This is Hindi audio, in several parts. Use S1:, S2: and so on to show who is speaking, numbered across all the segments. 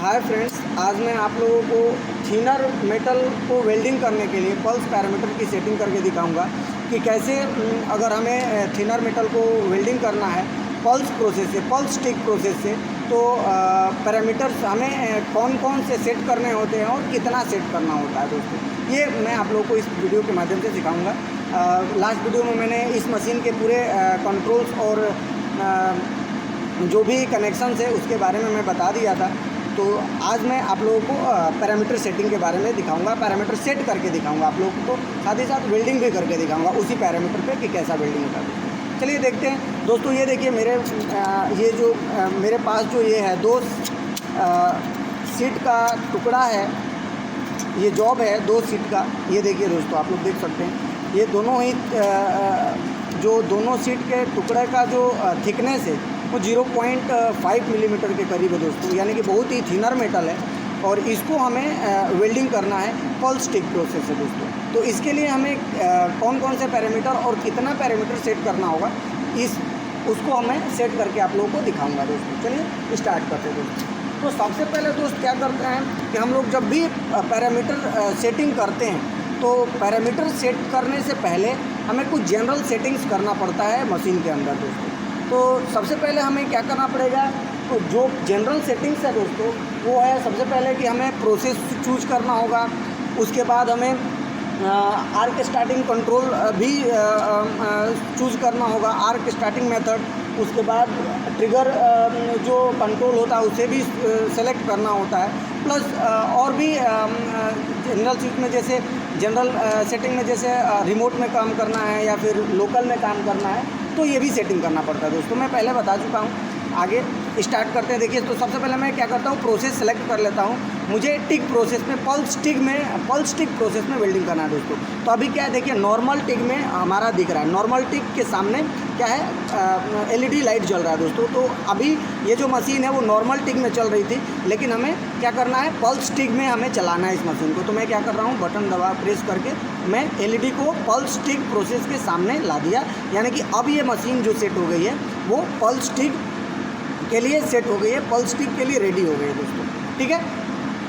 S1: हाय फ्रेंड्स, आज मैं आप लोगों को थिनर मेटल को वेल्डिंग करने के लिए पल्स पैरामीटर की सेटिंग करके दिखाऊंगा कि कैसे अगर हमें थिनर मेटल को वेल्डिंग करना है पल्स प्रोसेस से, पल्स स्टिक प्रोसेस से, तो पैरामीटर्स हमें कौन कौन से सेट करने होते हैं और कितना सेट करना होता है दोस्तों। ये मैं आप लोगों को इस वीडियो के माध्यम से सिखाऊंगा। लास्ट वीडियो में मैंने इस मशीन के पूरे कंट्रोल्स और जो भी कनेक्शंस है उसके बारे में मैं बता दिया था। तो आज मैं आप लोगों को पैरामीटर सेटिंग के बारे में दिखाऊंगा, पैरामीटर सेट करके दिखाऊंगा आप लोगों को, साथ ही साथ वेल्डिंग भी करके दिखाऊंगा उसी पैरामीटर पे कि कैसा वेल्डिंग होता है। चलिए देखते हैं दोस्तों। ये देखिए मेरे ये जो मेरे पास जो ये है 2 सीट का टुकड़ा है, ये जॉब है 2 सीट का। ये देखिए दोस्तों, आप लोग देख सकते हैं ये दोनों ही जो दोनों सीट के टुकड़े का जो थिकनेस है वो 0.5 मिलीमीटर के करीब है दोस्तों, यानी कि बहुत ही थिनर मेटल है। और इसको हमें वेल्डिंग करना है पल्स स्टिक प्रोसेस से दोस्तों। तो इसके लिए हमें कौन कौन से पैरामीटर और कितना पैरामीटर सेट करना होगा उसको हमें सेट करके आप लोगों को दिखाऊंगा दोस्तों। चलिए स्टार्ट करते हैं दोस्तों। तो सबसे पहले दोस्त क्या करते हैं कि हम लोग जब भी पैरामीटर सेटिंग करते हैं तो पैरामीटर सेट करने से पहले हमें कुछ जनरल सेटिंग्स करना पड़ता है मशीन के अंदर दोस्तों। तो सबसे पहले हमें क्या करना पड़ेगा, तो जो जनरल सेटिंग्स है दोस्तों वो है सबसे पहले कि हमें प्रोसेस चूज करना होगा। उसके बाद हमें आर्क स्टार्टिंग कंट्रोल भी चूज़ करना होगा, आर्क स्टार्टिंग मेथड। उसके बाद ट्रिगर जो कंट्रोल होता है उसे भी सेलेक्ट करना होता है। प्लस और भी जनरल चीज़ में, जैसे जनरल सेटिंग में जैसे रिमोट में काम करना है या फिर लोकल में काम करना है, तो ये भी सेटिंग करना पड़ता है दोस्तों। मैं पहले बता चुका हूँ। आगे स्टार्ट करते हैं। देखिए तो सबसे पहले मैं क्या करता हूँ, प्रोसेस सेलेक्ट कर लेता हूँ। मुझे टिक प्रोसेस में पल्स स्टिक प्रोसेस में वेल्डिंग करना है दोस्तों। तो अभी क्या है, देखिए नॉर्मल टिक में हमारा दिख रहा है, नॉर्मल टिक के सामने क्या है, एलईडी लाइट जल रहा है दोस्तों। तो अभी ये जो मशीन है वो नॉर्मल टिक में चल रही थी, लेकिन हमें क्या करना है, पल्स टिक में हमें चलाना है इस मशीन को। तो मैं क्या कर रहा हूँ, बटन दबा प्रेस करके मैं एलईडी को पल्स टिक प्रोसेस के सामने ला दिया, यानी कि अब ये मशीन जो सेट हो गई है वो पल्स टिक के लिए सेट हो गई है, पल्स टिक के लिए रेडी हो गई है दोस्तों। ठीक है।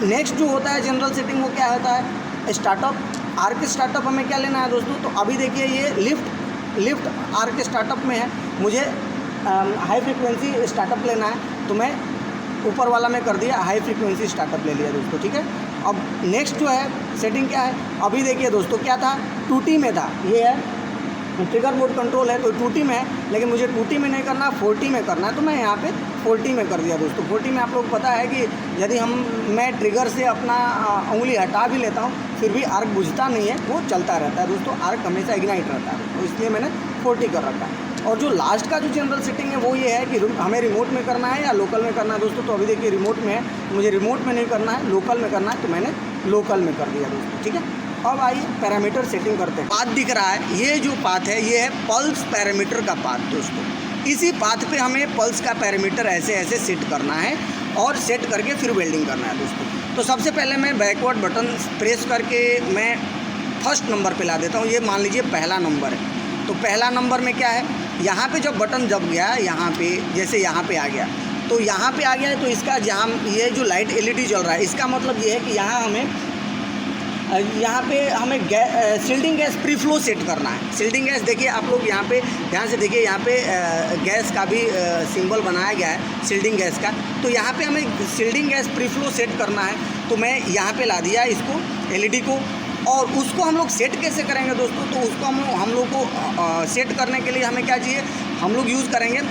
S1: नेक्स्ट जो होता है जनरल सेटिंग, वो क्या होता है, स्टार्टअप, आर्क स्टार्टअप। हमें क्या लेना है दोस्तों, तो अभी देखिए ये लिफ्ट आर्क स्टार्टअप में है, मुझे हाई फ्रीक्वेंसी स्टार्टअप लेना है। तो मैं ऊपर वाला में कर दिया, हाई फ्रीक्वेंसी स्टार्टअप ले लिया दोस्तों। ठीक है। अब नेक्स्ट जो है सेटिंग क्या है, अभी देखिए दोस्तों क्या था, 2T में था, ये है ट्रिगर मोड कंट्रोल है तो 2T में है, लेकिन मुझे 2T में नहीं करना, 4T में करना है। तो मैं यहाँ पे 4T में कर दिया दोस्तों। 4T में आप लोग को पता है कि यदि मैं ट्रिगर से अपना उंगली हटा भी लेता हूँ फिर भी आर्क बुझता नहीं है, वो चलता रहता है दोस्तों। आर्क हमेशा इग्नाइट रहता है, तो इसलिए मैंने 4T कर रखा है। और जो लास्ट का जो जनरल सेटिंग है वो ये है कि हमें रिमोट में करना है या लोकल में करना है दोस्तों। तो अभी देखिए रिमोट में है, मुझे रिमोट में नहीं करना है, लोकल में करना है, तो मैंने लोकल में कर दिया दोस्तों। ठीक है। अब आइए पैरामीटर सेटिंग करते हैं। पाथ दिख रहा है, ये जो पाथ है ये है पल्स पैरामीटर का पाथ दोस्तों। इसी पाथ पे हमें पल्स का पैरामीटर ऐसे ऐसे सेट करना है और सेट करके फिर वेल्डिंग करना है दोस्तों। तो सबसे पहले मैं बैकवर्ड बटन प्रेस करके मैं फर्स्ट नंबर पे ला देता हूँ। ये मान लीजिए पहला नंबर है, तो पहला नंबर में क्या है, यहाँ पे जब बटन दब गया, यहाँ पे जैसे यहाँ पे आ गया, तो यहाँ पे आ गया है, तो इसका जहाँ ये जो लाइट एलईडी जल रहा है, इसका मतलब ये है कि यहाँ पे हमें shielding gas pre flow set करना है। सील्डिंग गैस देखिए आप लोग यहाँ पे ध्यान से देखिए, यहाँ पे गैस का भी सिंबल बनाया गया है सील्डिंग गैस का। तो यहाँ पे हमें shielding gas pre flow set करना है, तो मैं यहाँ पे ला दिया इसको, एलईडी को। और उसको हम लोग सेट कैसे करेंगे दोस्तों, तो उसको हम लोग को सेट करने के लिए हमें क्या चाहिए, हम लोग यूज़ करेंगे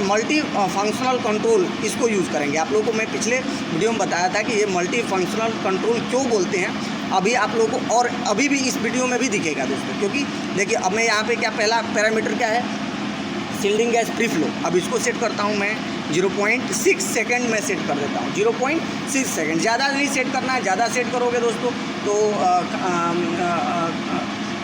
S1: मल्टी फंक्शनल कंट्रोल, इसको यूज़ करेंगे। आप लोगों को मैं पिछले वीडियो में बताया था कि ये मल्टी फंक्शनल कंट्रोल क्यों बोलते हैं, अभी आप लोगों को और अभी भी इस वीडियो में भी दिखेगा दोस्तों। क्योंकि देखिए अब मैं यहाँ पे क्या, पहला पैरामीटर क्या है, सील्डिंग गैस प्री फ्लो। अब इसको सेट करता हूँ मैं 0.6 सेकेंड में सेट कर देता हूँ, 0.6 सेकेंड। ज़्यादा नहीं सेट करना है, ज़्यादा सेट करोगे दोस्तों तो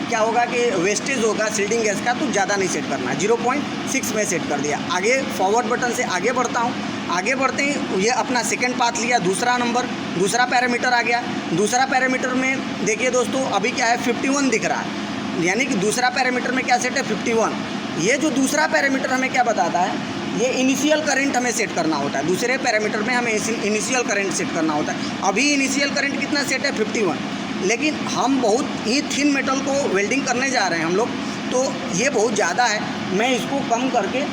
S1: क्या होगा कि वेस्टेज होगा सील्डिंग गैस का, तो ज़्यादा नहीं सेट करना है। 0.6 में सेट कर दिया। आगे फॉरवर्ड बटन से आगे बढ़ता हूँ। आगे बढ़ते ही ये अपना सेकंड पाथ लिया, दूसरा नंबर, दूसरा पैरामीटर आ गया। दूसरा पैरामीटर में देखिए दोस्तों अभी क्या है, 51 दिख रहा है, यानी कि दूसरा पैरामीटर में क्या सेट है, 51। ये जो दूसरा पैरामीटर हमें क्या बताता है ये इनिशियल करंट हमें सेट करना होता है, दूसरे पैरामीटर में हमें इनिशियल करंट सेट करना होता है। अभी इनिशियल करंट कितना सेट है 51, लेकिन हम बहुत ही थिन मेटल को वेल्डिंग करने जा रहे हैं हम लोग, तो ये बहुत ज़्यादा है। मैं इसको कम करके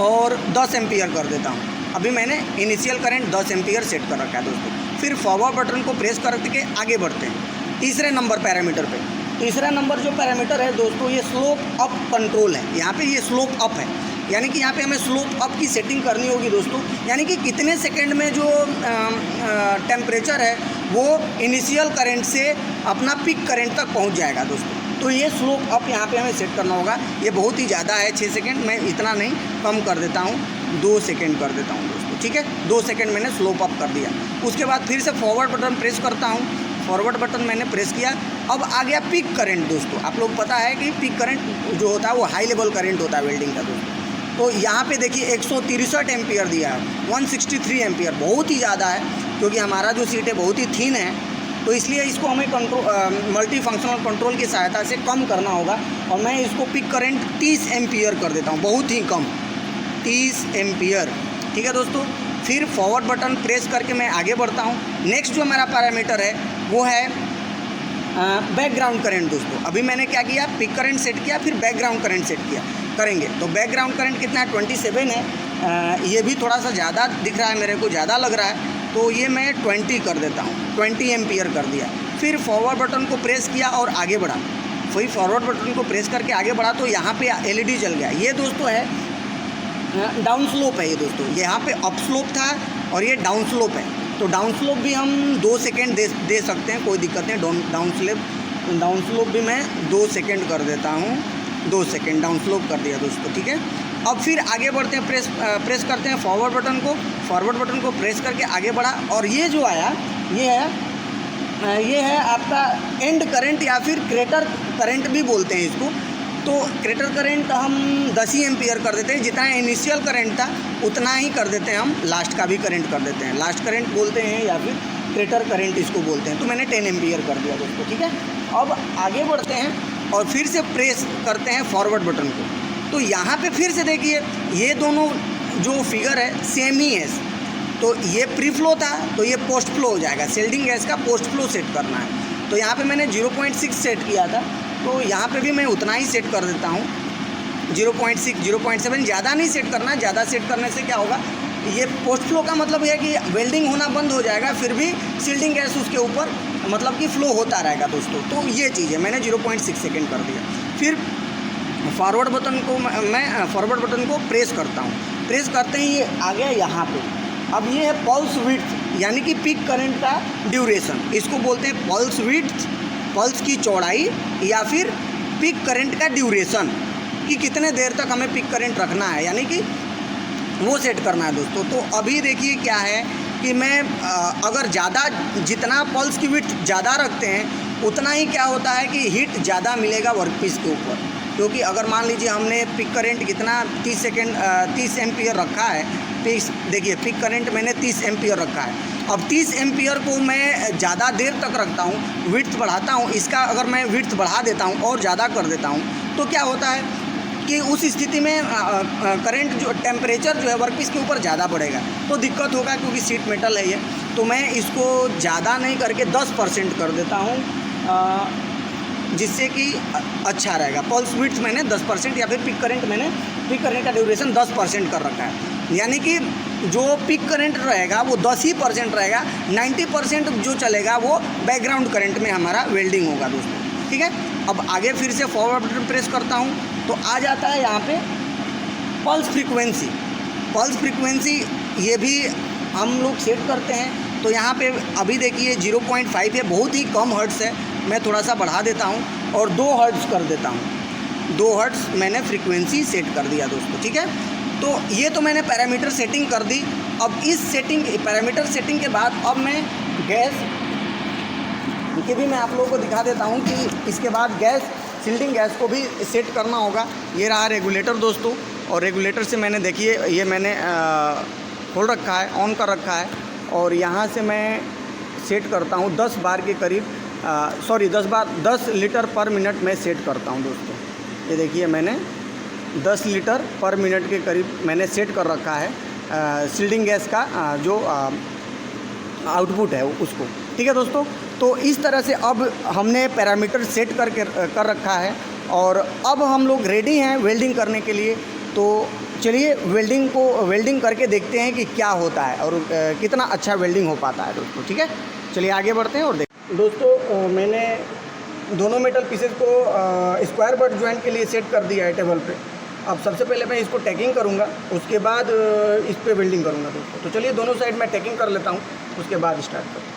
S1: और 10 एम्पियर कर देता हूँ। अभी मैंने इनिशियल करंट 10 एम्पियर सेट कर रखा है दोस्तों। फिर फॉरवर्ड बटन को प्रेस करके आगे बढ़ते हैं तीसरे नंबर पैरामीटर पे। तीसरा नंबर जो पैरामीटर है दोस्तों, ये स्लोप अप कंट्रोल है। यहाँ पे ये स्लोप अप है, यानी कि यहाँ पे हमें स्लोप अप की सेटिंग करनी होगी दोस्तों, यानी कि कितने सेकंड में जो टेम्परेचर है वो इनिशियल करंट से अपना पीक करंट तक पहुँच जाएगा दोस्तों। तो ये स्लोप अप यहाँ पे हमें सेट करना होगा। ये बहुत ही ज़्यादा है 6 सेकंड, मैं इतना नहीं, कम कर देता हूँ, 2 सेकंड कर देता हूँ दोस्तों, ठीक है। 2 सेकंड मैंने स्लोप अप कर दिया। उसके बाद फिर से फॉरवर्ड बटन प्रेस करता हूँ, फॉरवर्ड बटन मैंने प्रेस किया। अब आ गया पीक करंट दोस्तों। आप लोग पता है कि पीक करंट जो होता है वो हाई लेवल करंट होता है वेल्डिंग का दोस्तों। तो यहाँ पे देखिए 163 एम्पियर दिया है, 163 एम्पियर, बहुत ही ज़्यादा है, क्योंकि हमारा जो सीट है बहुत ही थिन है, तो इसलिए इसको हमें मल्टी फंक्शनल कंट्रोल की सहायता से कम करना होगा। और मैं इसको पिक करंट 30 एम्पियर कर देता हूँ, बहुत ही कम, 30 एम्पियर, ठीक है दोस्तों। फिर फॉरवर्ड बटन प्रेस करके मैं आगे बढ़ता हूँ। नेक्स्ट जो मेरा पैरामीटर है वो है बैकग्राउंड करंट दोस्तों। अभी मैंने क्या किया, पिक करंट सेट किया, फिर बैकग्राउंड करंट सेट किया करेंगे। तो बैकग्राउंड करंट कितना है, 27 है। ये भी थोड़ा सा ज़्यादा दिख रहा है मेरे को, ज़्यादा लग रहा है, तो ये मैं 20 कर देता हूँ, 20 एम्पियर कर दिया। फिर फॉरवर्ड बटन को प्रेस किया और आगे बढ़ा। फिर फॉरवर्ड बटन को प्रेस करके आगे बढ़ा तो यहाँ पे LED जल गया। ये दोस्तों है डाउन स्लोप है ये दोस्तों। यहाँ पे अप स्लोप था और ये डाउन स्लोप है, तो डाउन स्लोप भी हम 2 सेकेंड दे सकते हैं, कोई दिक्कत नहीं। डाउन स्लोप भी मैं 2 सेकेंड कर देता हूँ, 2 सेकेंड डाउन स्लोप कर दिया दोस्तों, ठीक है। अब फिर आगे बढ़ते हैं, प्रेस करते हैं फॉरवर्ड बटन को प्रेस करके आगे बढ़ा। और ये जो आया ये है आपका एंड करंट या फिर क्रेटर करंट भी बोलते हैं इसको। तो क्रेटर करंट हम 10 ही एम्पियर कर देते हैं, जितना इनिशियल करंट था उतना ही कर देते हैं हम, लास्ट का भी करंट कर देते हैं। लास्ट करंट बोलते हैं या फिर क्रेटर करंट इसको बोलते हैं। तो मैंने 10 एम्पियर कर दिया दोस्तों, ठीक है। अब आगे बढ़ते हैं और फिर से प्रेस करते हैं फॉरवर्ड बटन को। तो यहाँ पे फिर से देखिए ये दोनों जो फिगर है सेम ही है। तो ये प्री फ्लो था तो ये पोस्ट फ्लो हो जाएगा, सेल्डिंग गैस का पोस्ट फ्लो सेट करना है। तो यहाँ पे मैंने 0.6 सेट किया था, तो यहाँ पे भी मैं उतना ही सेट कर देता हूँ, 0.6 0.7, ज़्यादा नहीं सेट करना। ज़्यादा सेट करने से क्या होगा, ये पोस्ट फ्लो का मतलब है कि वेल्डिंग होना बंद हो जाएगा, फिर भी सील्डिंग गैस उसके ऊपर मतलब कि फ़्लो होता रहेगा दोस्तों। तो ये चीज़ है, मैंने 0.6 सेकेंड कर दिया। फिर फॉरवर्ड बटन को मैं फॉरवर्ड बटन को प्रेस करता हूँ। प्रेस करते ही ये आ गया यहाँ पे। अब ये है पल्स विड्थ, यानी कि पीक करंट का ड्यूरेशन, इसको बोलते हैं पल्स विड्थ, पल्स की चौड़ाई या फिर पीक करंट का ड्यूरेशन, कि कितने देर तक हमें पीक करंट रखना है, यानी कि वो सेट करना है दोस्तों। तो अभी देखिए क्या है कि मैं अगर ज़्यादा, जितना पल्स की विड्थ ज़्यादा रखते हैं उतना ही क्या होता है कि हीट ज़्यादा मिलेगा वर्कपीस के ऊपर। क्योंकि अगर मान लीजिए हमने पिक करंट कितना 30 एम्पियर रखा है, देखिए पिक करंट मैंने 30 एम्पियर रखा है। अब 30 एम्पियर को मैं ज़्यादा देर तक रखता हूँ, विड्थ बढ़ाता हूँ इसका, अगर मैं विड्थ बढ़ा देता हूँ और ज़्यादा कर देता हूँ तो क्या होता है कि उस स्थिति में करंट जो टेम्परेचर जो है वर्कपीस के ऊपर ज़्यादा बढ़ेगा, तो दिक्कत होगा, क्योंकि सीट मेटल है ये। तो मैं इसको ज़्यादा नहीं करके 10% कर देता हूँ, जिससे कि अच्छा रहेगा। पल्स विड्थ मैंने 10% या फिर पिक करंट का ड्यूरेशन 10% कर रखा है, यानी कि जो पिक करंट रहेगा वो 10 ही % रहेगा, 90% जो चलेगा वो बैकग्राउंड करंट में हमारा वेल्डिंग होगा दोस्तों, ठीक है। अब आगे फिर से फॉरवर्ड बटन प्रेस करता हूँ तो आ जाता है यहाँ पे पल्स फ्रीक्वेंसी, ये भी हम लोग सेट करते हैं। तो यहाँ पे अभी देखिए 0.5 है, बहुत ही कम हर्ट्ज़ है, मैं थोड़ा सा बढ़ा देता हूँ और 2 हर्ट्ज़ कर देता हूँ। 2 हर्ट्ज़ मैंने फ्रीक्वेंसी सेट कर दिया दोस्तों, ठीक है। तो ये तो मैंने पैरामीटर सेटिंग कर दी। अब इस पैरामीटर सेटिंग के बाद अब मैं गैस के भी मैं आप लोगों को दिखा देता हूँ कि इसके बाद सील्डिंग गैस को भी सेट करना होगा। ये रहा रेगुलेटर दोस्तों, और रेगुलेटर से मैंने देखिए ये मैंने खोल रखा है, ऑन कर रखा है, और यहाँ से मैं सेट करता हूँ 10 बार के करीब, 10 लीटर पर मिनट में सेट करता हूँ दोस्तों। ये देखिए मैंने 10 लीटर पर मिनट के करीब मैंने सेट कर रखा है सील्डिंग गैस का जो आउटपुट है उसको। ठीक है दोस्तों, तो इस तरह से अब हमने पैरामीटर सेट कर रखा है और अब हम लोग रेडी हैं वेल्डिंग करने के लिए। तो चलिए वेल्डिंग करके देखते हैं कि क्या होता है और कितना अच्छा वेल्डिंग हो पाता है दोस्तों। ठीक है, चलिए आगे बढ़ते हैं और देखते हैं। दोस्तों मैंने दोनों मेटल पीसेस को स्क्वायर बट ज्वाइंट के लिए सेट कर दिया है टेबल पे। अब सबसे पहले मैं इसको टैगिंग करूँगा, उसके बाद इस पर वेल्डिंग करूँगा दोस्तों। तो चलिए दोनों साइड मैं टैगिंग कर लेता हूँ, उसके बाद स्टार्ट करूँ।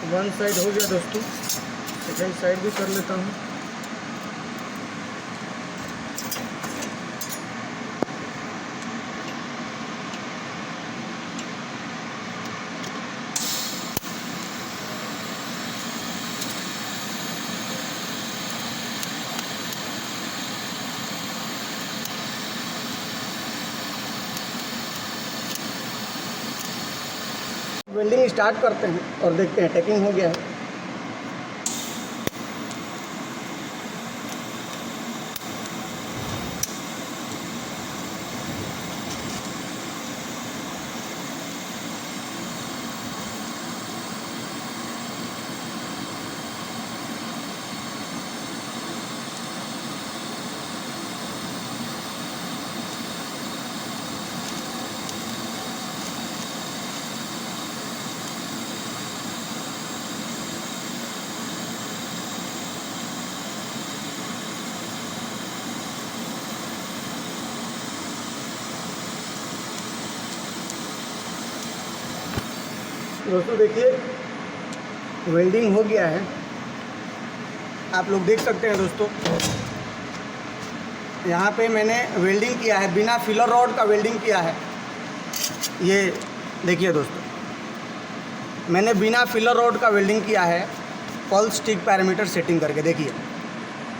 S1: वन साइड हो गया दोस्तों, सेकेंड साइड भी कर लेता हूँ। वेल्डिंग स्टार्ट करते हैं और देखते हैं टैगिंग हो गया है। दोस्तों देखिए वेल्डिंग हो गया है, आप लोग देख सकते हैं दोस्तों। यहाँ पे मैंने वेल्डिंग किया है, बिना फिलर रॉड का वेल्डिंग किया है। ये देखिए दोस्तों, मैंने बिना फिलर रॉड का वेल्डिंग किया है पल्स स्टिक पैरामीटर सेटिंग करके। देखिए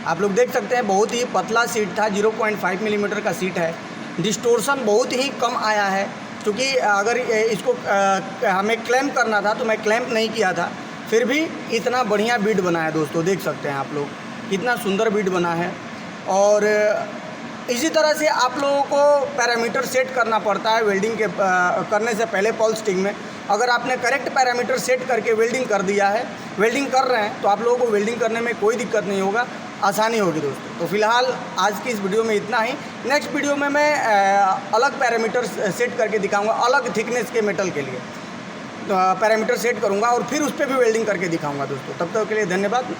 S1: आप लोग देख सकते हैं, बहुत ही पतला सीट था, 0.5 मिलीमीटर का सीट है। डिस्टोर्शन बहुत ही कम आया है, क्योंकि अगर इसको हमें क्लैम्प करना था तो मैं क्लैम्प नहीं किया था, फिर भी इतना बढ़िया बीट बना है दोस्तों। देख सकते हैं आप लोग कितना सुंदर बीट बना है। और इसी तरह से आप लोगों को पैरामीटर सेट करना पड़ता है वेल्डिंग के करने से पहले पल्स स्टिक में। अगर आपने करेक्ट पैरामीटर सेट करके वेल्डिंग कर दिया है, वेल्डिंग कर रहे हैं, तो आप लोगों को वेल्डिंग करने में कोई दिक्कत नहीं होगा, आसानी होगी दोस्तों। तो फिलहाल आज की इस वीडियो में इतना ही। नेक्स्ट वीडियो में मैं अलग पैरामीटर सेट करके दिखाऊंगा, अलग थिकनेस के मेटल के लिए पैरामीटर सेट करूंगा और फिर उस पर भी वेल्डिंग करके दिखाऊंगा दोस्तों। तब तक के लिए धन्यवाद।